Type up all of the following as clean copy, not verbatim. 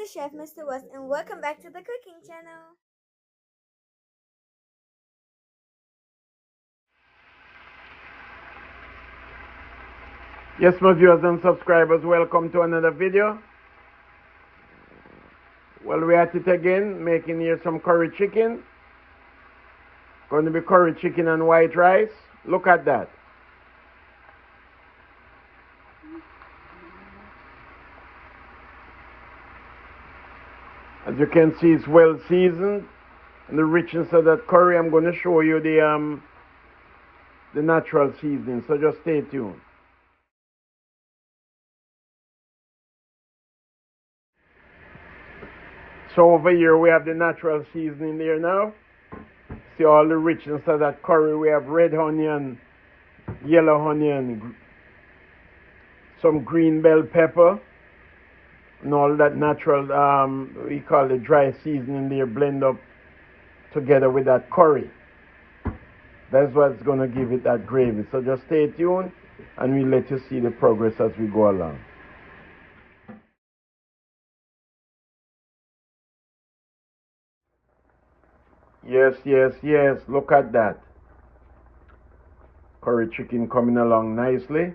the chef, Mr. West, and welcome back to the cooking channel. Yes, my viewers and subscribers, welcome to another video. Well, we're at it again, making here some curry chicken. Going to be curry chicken and white rice. Look at that. As you can see, it's well seasoned. And the richness of that curry, I'm going to show you the natural seasoning, so just stay tuned. So over here we have the natural seasoning there now. See all the richness of that curry. We have red onion, yellow onion, some green bell pepper, and all that natural, we call it dry seasoning there, blend up together with that curry. That's what's going to give it that gravy. So just stay tuned and we'll let you see the progress as we go along. Yes, yes, yes. Look at that. Curry chicken coming along nicely.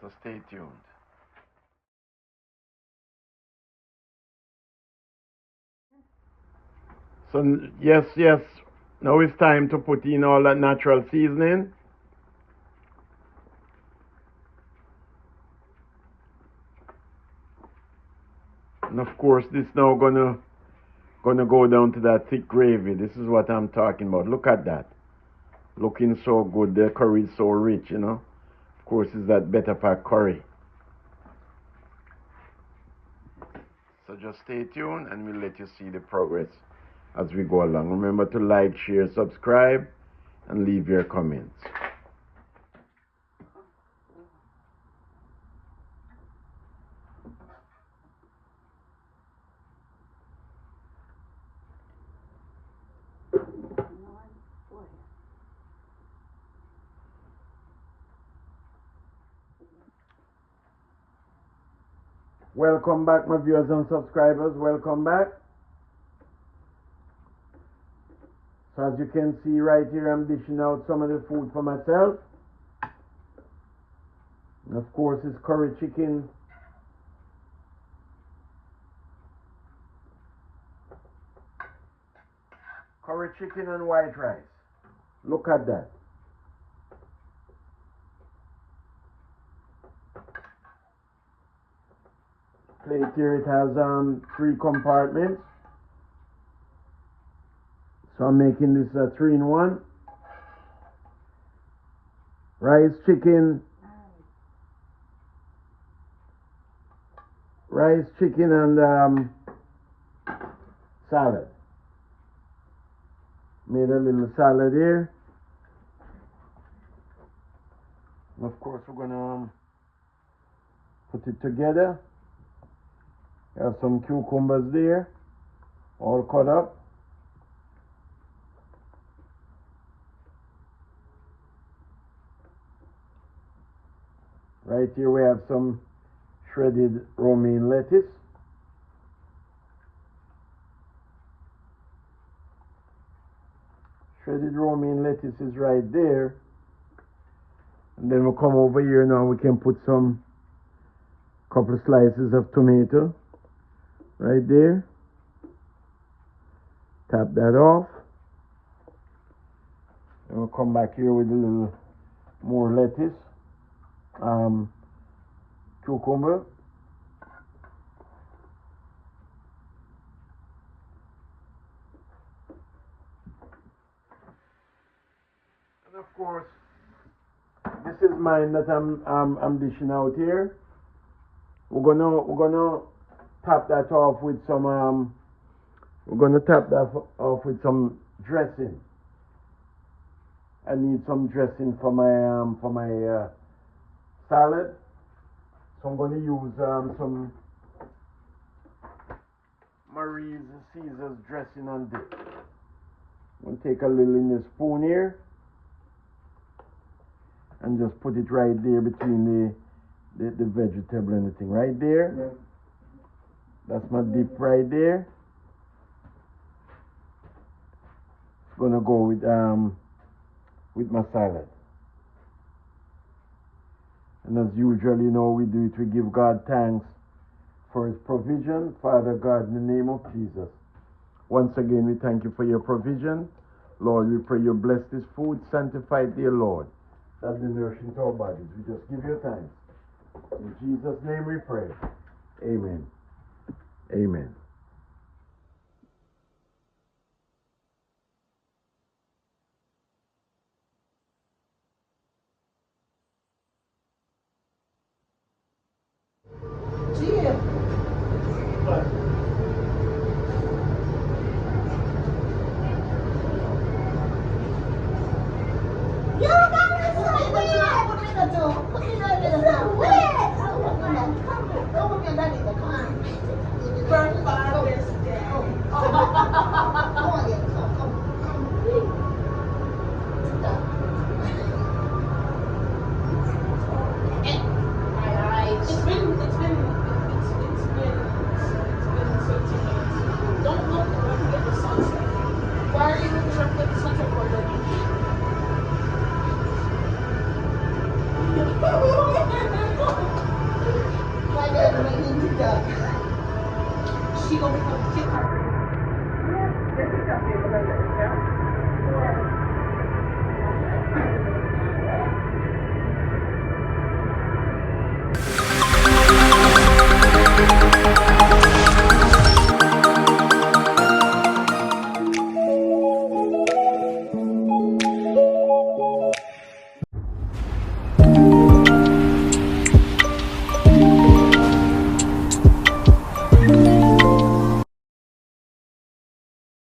So stay tuned. So yes, yes. Now it's time to put in all that natural seasoning. And of course, this now gonna go down to that thick gravy. This is what I'm talking about. Look at that. Looking so good. The curry is so rich, you know. Of course, it's that better pack curry. So just stay tuned and we'll let you see the progress as we go along. Remember to like, share, subscribe, and leave your comments. Welcome back, my viewers and subscribers. Welcome back. So as you can see right here, I'm dishing out some of the food for myself. And of course, it's curry chicken. Curry chicken and white rice. Look at that. Plate here, it has 3 compartments. So I'm making this a 3-in-1. Rice, chicken, and salad. Made a little salad here. And of course, we're gonna put it together. Have some cucumbers there, all cut up. Right here we have some shredded romaine lettuce. Shredded romaine lettuce is right there. And then we'll come over here now. We can put some couple of slices of tomato right there. Tap that off. And we'll come back here with a little more lettuce. Cucumber. And of course, this is mine that I'm dishing out here. We're gonna top that off with some dressing. I need some dressing for my salad. So I'm going to use some Marie's Caesar's dressing on dip. I'm going to take a little in the spoon here and just put it right there between the vegetable and the thing right there. That's my dip right there. It's gonna go with my salad. And as usual, you know, we do it, we give God thanks for his provision. Father God, in the name of Jesus, once again, we thank you for your provision. Lord, we pray you bless this food, sanctify it, dear Lord, that be nourishing to our bodies. We just give you thanks. In Jesus' name we pray. Amen. Amen.